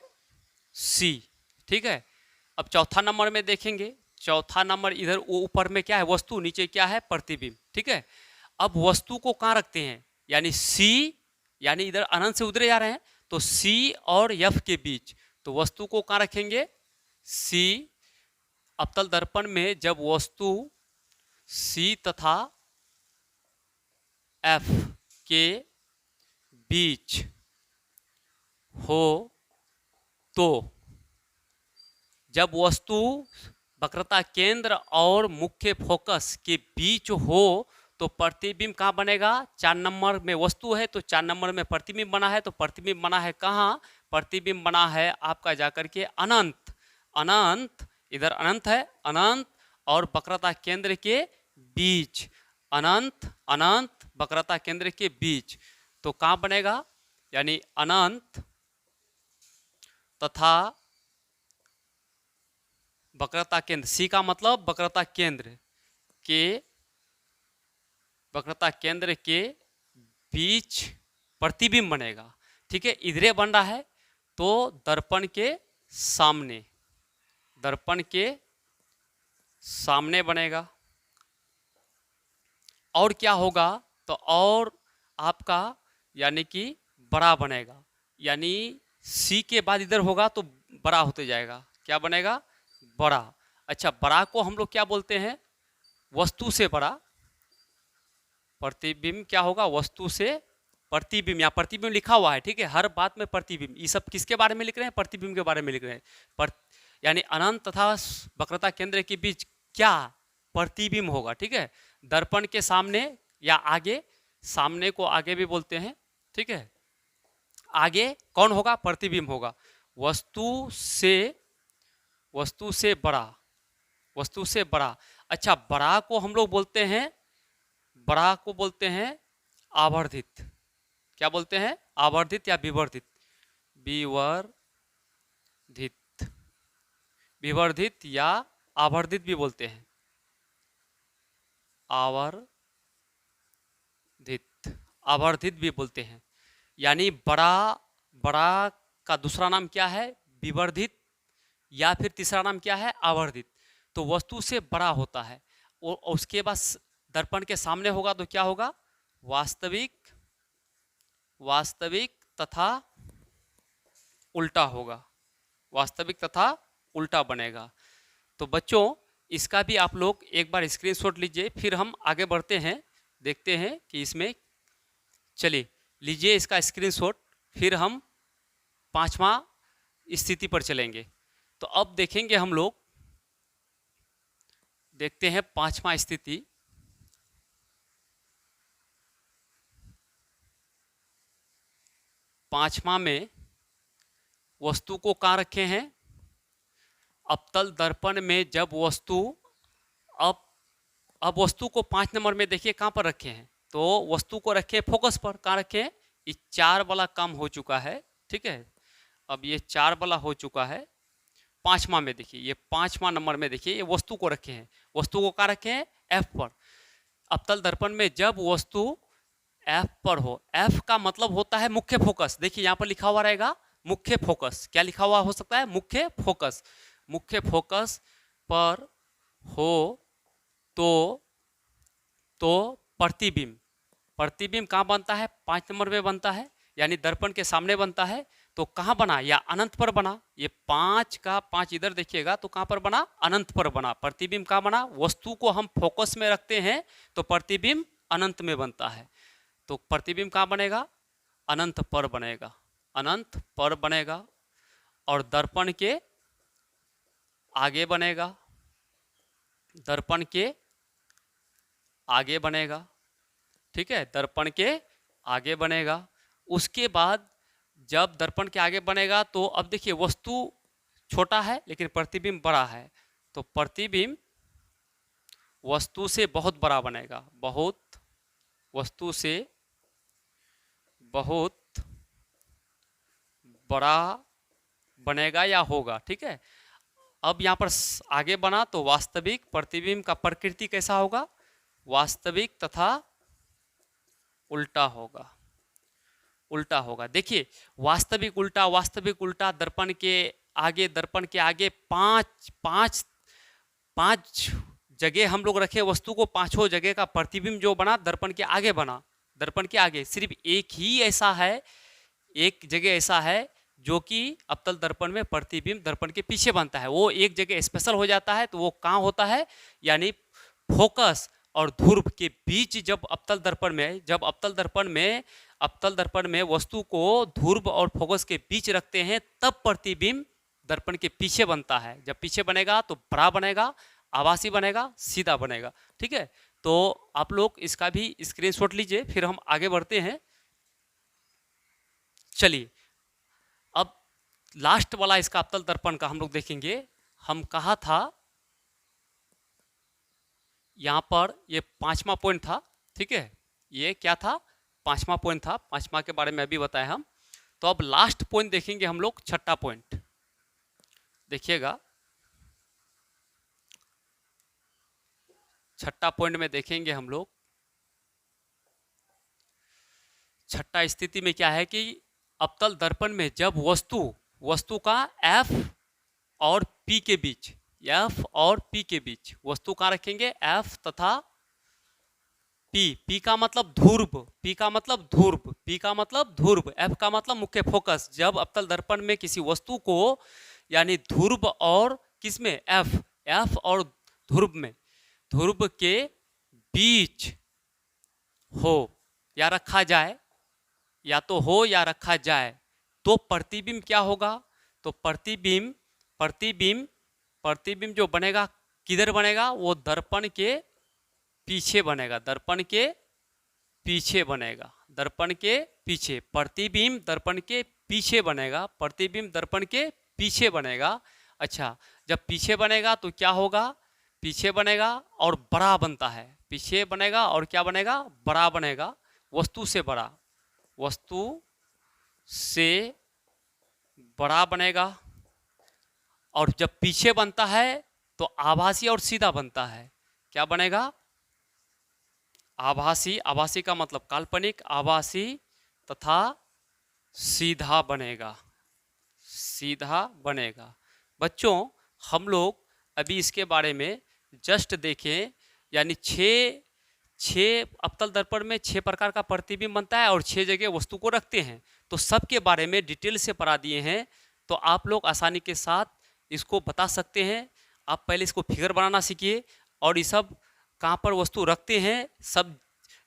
Speaker 1: सी। ठीक है, अब चौथा नंबर में देखेंगे। चौथा नंबर इधर वो ऊपर में क्या है वस्तु, नीचे क्या है प्रतिबिंब। ठीक है, अब वस्तु को कहाँ रखते हैं, यानी सी, यानी इधर अनंत से उधरे जा रहे हैं तो सी और एफ के बीच, तो वस्तु को कहाँ रखेंगे सी। अवतल दर्पण में जब वस्तु सी तथा एफ के बीच हो तो, जब वस्तु वक्रता केंद्र और मुख्य फोकस के बीच हो तो प्रतिबिंब कहाँ बनेगा, 4 नंबर में वस्तु है तो 4 नंबर में प्रतिबिंब बना है, तो प्रतिबिंब बना है कहाँ, प्रतिबिंब बना है आपका जाकर के अनंत, अनंत इधर अनंत है, अनंत और वक्रता केंद्र के बीच, अनंत अनंत वक्रता केंद्र के बीच, तो कहाँ बनेगा, यानी अनंत तथा वक्रता केंद्र, सी का मतलब वक्रता केंद्र के, वक्रता केंद्र के बीच प्रतिबिंब बनेगा। ठीक है, इधरे बन रहा है तो दर्पण के सामने, दर्पण के सामने बनेगा। और क्या होगा, तो और आपका यानी कि बड़ा बनेगा, यानी सी के बाद इधर होगा तो बड़ा होते जाएगा, क्या बनेगा बड़ा। अच्छा, बड़ा को हम लोग क्या बोलते हैं, वस्तु से बड़ा, प्रतिबिंब क्या होगा वस्तु से प्रतिबिंब, यहाँ प्रतिबिंब लिखा हुआ है। ठीक है, हर बात में प्रतिबिंब, ये सब किसके बारे में लिख रहे हैं, प्रतिबिंब के बारे में लिख रहे हैं। यानी अनंत तथा वक्रता केंद्र के बीच क्या प्रतिबिंब होगा। ठीक है, दर्पण के सामने या आगे, सामने को आगे भी बोलते हैं। ठीक है, आगे कौन होगा, प्रतिबिंब होगा, वस्तु से बड़ा, वस्तु से बड़ा। अच्छा, बड़ा को हम लोग बोलते हैं, बड़ा को बोलते हैं आवर्धित, क्या बोलते हैं, आवर्धित या विवर्धित, विवर्धित, विवर्धित या आवर्धित भी बोलते हैं, आवर्धित, आवर्धित भी बोलते हैं। यानी बड़ा, बड़ा का दूसरा नाम क्या है, विवर्धित, या फिर तीसरा नाम क्या है, आवर्धित। तो वस्तु से बड़ा होता है और उसके बाद दर्पण के सामने होगा तो क्या होगा, वास्तविक, वास्तविक तथा उल्टा होगा, वास्तविक तथा उल्टा बनेगा। तो बच्चों इसका भी आप लोग एक बार स्क्रीनशॉट लीजिए, फिर हम आगे बढ़ते हैं, देखते हैं कि इसमें, चलिए लीजिए इसका स्क्रीनशॉट, फिर हम 5वां स्थिति पर चलेंगे। तो अब देखेंगे हम लोग, देखते हैं 5वां स्थिति। पांचवा में वस्तु को कहाँ रखे हैं, अवतल दर्पण में जब वस्तु, अब वस्तु को 5 नंबर में देखिए कहाँ पर रखे हैं, तो वस्तु को रखे फोकस पर, कहाँ रखे हैं, ये 4 वाला काम हो चुका है। ठीक है, अब ये 4 वाला हो चुका है। 5वां में देखिए, ये 5वां नंबर में देखिए, ये वस्तु को रखे हैं, वस्तु को कहाँ रखे हैं, एफ पर। अवतल दर्पण में जब वस्तु एफ पर हो, एफ का मतलब होता है मुख्य फोकस, देखिए यहाँ पर लिखा हुआ रहेगा मुख्य फोकस, क्या लिखा हुआ हो सकता है, मुख्य फोकस, मुख्य फोकस पर हो तो प्रतिबिंब, प्रतिबिंब कहाँ बनता है, 5 नंबर में बनता है, यानी दर्पण के सामने बनता है। तो कहाँ बना, या अनंत पर बना, ये 5 का 5 इधर देखिएगा तो कहाँ पर बना, अनंत पर बना। प्रतिबिंब कहाँ बना, वस्तु को हम फोकस में रखते हैं तो प्रतिबिंब अनंत में बनता है, तो प्रतिबिंब कहाँ बनेगा, अनंत पर बनेगा, अनंत पर बनेगा, और दर्पण के आगे बनेगा, दर्पण के आगे बनेगा। ठीक है, दर्पण के आगे बनेगा। उसके बाद जब दर्पण के आगे बनेगा तो अब देखिए वस्तु छोटा है लेकिन प्रतिबिंब बड़ा है, तो प्रतिबिंब वस्तु से बहुत बड़ा बनेगा, बहुत, वस्तु से बहुत बड़ा बनेगा या होगा। ठीक है, अब यहाँ पर आगे बना तो वास्तविक, प्रतिबिंब का प्रकृति कैसा होगा, वास्तविक तथा उल्टा होगा, उल्टा होगा। देखिए वास्तविक उल्टा, वास्तविक उल्टा, दर्पण के आगे, दर्पण के आगे 5 5 जगह हम लोग रखे वस्तु को, पांचों जगह का प्रतिबिंब जो बना दर्पण के आगे बना, दर्पण के आगे। सिर्फ एक ही ऐसा है, एक जगह ऐसा है जो कि अवतल दर्पण में प्रतिबिंब दर्पण के पीछे बनता है, वो एक जगह स्पेशल हो जाता है। तो वो कहाँ होता है, यानी फोकस और ध्रुव के बीच। जब अवतल दर्पण में, जब अवतल दर्पण में वस्तु को ध्रुव और फोकस के बीच रखते हैं, तब प्रतिबिंब दर्पण के पीछे बनता है। जब पीछे बनेगा तो बड़ा बनेगा, आभासी बनेगा, सीधा बनेगा। ठीक है, तो आप लोग इसका भी स्क्रीनशॉट लीजिए, फिर हम आगे बढ़ते हैं। चलिए, अब लास्ट वाला इसका अवतल दर्पण का हम लोग देखेंगे। हम कहा था यहां पर ये 5वां पॉइंट था। ठीक है, ये क्या था, 5वां पॉइंट था। 5वां के बारे में अभी बताया हम। तो अब लास्ट पॉइंट देखेंगे हम लोग, 6ठा पॉइंट देखिएगा। 6ठा पॉइंट में देखेंगे हम लोग, 6ठा स्थिति में क्या है कि अवतल दर्पण में जब वस्तु का F और P के बीच, F और P के बीच वस्तु कहाँ रखेंगे, F तथा P का मतलब ध्रुव, P का मतलब ध्रुव, F का मतलब मुख्य फोकस। जब अवतल दर्पण में किसी वस्तु को, यानी ध्रुव और किसमें, F और ध्रुव के बीच हो या रखा जाए, या तो हो या रखा जाए, तो प्रतिबिंब क्या होगा। तो प्रतिबिंब जो बनेगा किधर बनेगा, वो दर्पण के पीछे बनेगा, दर्पण के पीछे बनेगा, दर्पण के पीछे। प्रतिबिंब दर्पण के पीछे बनेगा, प्रतिबिंब दर्पण के पीछे बनेगा। अच्छा, जब पीछे बनेगा तो क्या होगा, पीछे बनेगा और बड़ा बनता है, पीछे बनेगा और क्या बनेगा, बड़ा बनेगा, वस्तु से बड़ा, वस्तु से बड़ा बनेगा। और जब पीछे बनता है तो आभासी और सीधा बनता है। क्या बनेगा, आभासी का मतलब काल्पनिक, आभासी तथा सीधा बनेगा, सीधा बनेगा। बच्चों, हम लोग अभी इसके बारे में जस्ट देखें, यानी 6 अवतल दर्पण में 6 प्रकार का प्रतिबिंब बनता है और 6 जगह वस्तु को रखते हैं। तो सबके बारे में डिटेल से पढ़ा दिए हैं, तो आप लोग आसानी के साथ इसको बता सकते हैं। आप पहले इसको फिगर बनाना सीखिए, और ये सब कहाँ पर वस्तु रखते हैं, सब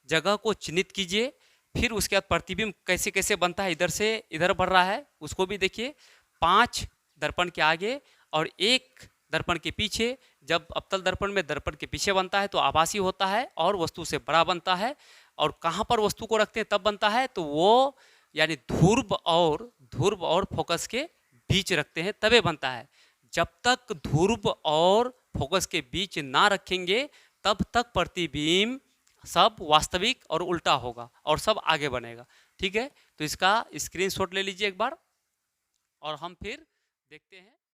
Speaker 1: जगह को चिन्हित कीजिए। फिर उसके बाद प्रतिबिंब कैसे कैसे बनता है, इधर से इधर बढ़ रहा है, उसको भी देखिए। 5 दर्पण के आगे और 1 दर्पण के पीछे। जब अवतल दर्पण में दर्पण के पीछे बनता है तो आभासी होता है और वस्तु से बड़ा बनता है। और कहाँ पर वस्तु को रखते हैं तब बनता है, तो वो यानी ध्रुव और फोकस के बीच रखते हैं तबे बनता है। जब तक ध्रुव और फोकस के बीच ना रखेंगे तब तक प्रतिबिंब सब वास्तविक और उल्टा होगा और सब आगे बनेगा। ठीक है, तो इसका स्क्रीनशॉट ले लीजिए एक बार, और हम फिर देखते हैं।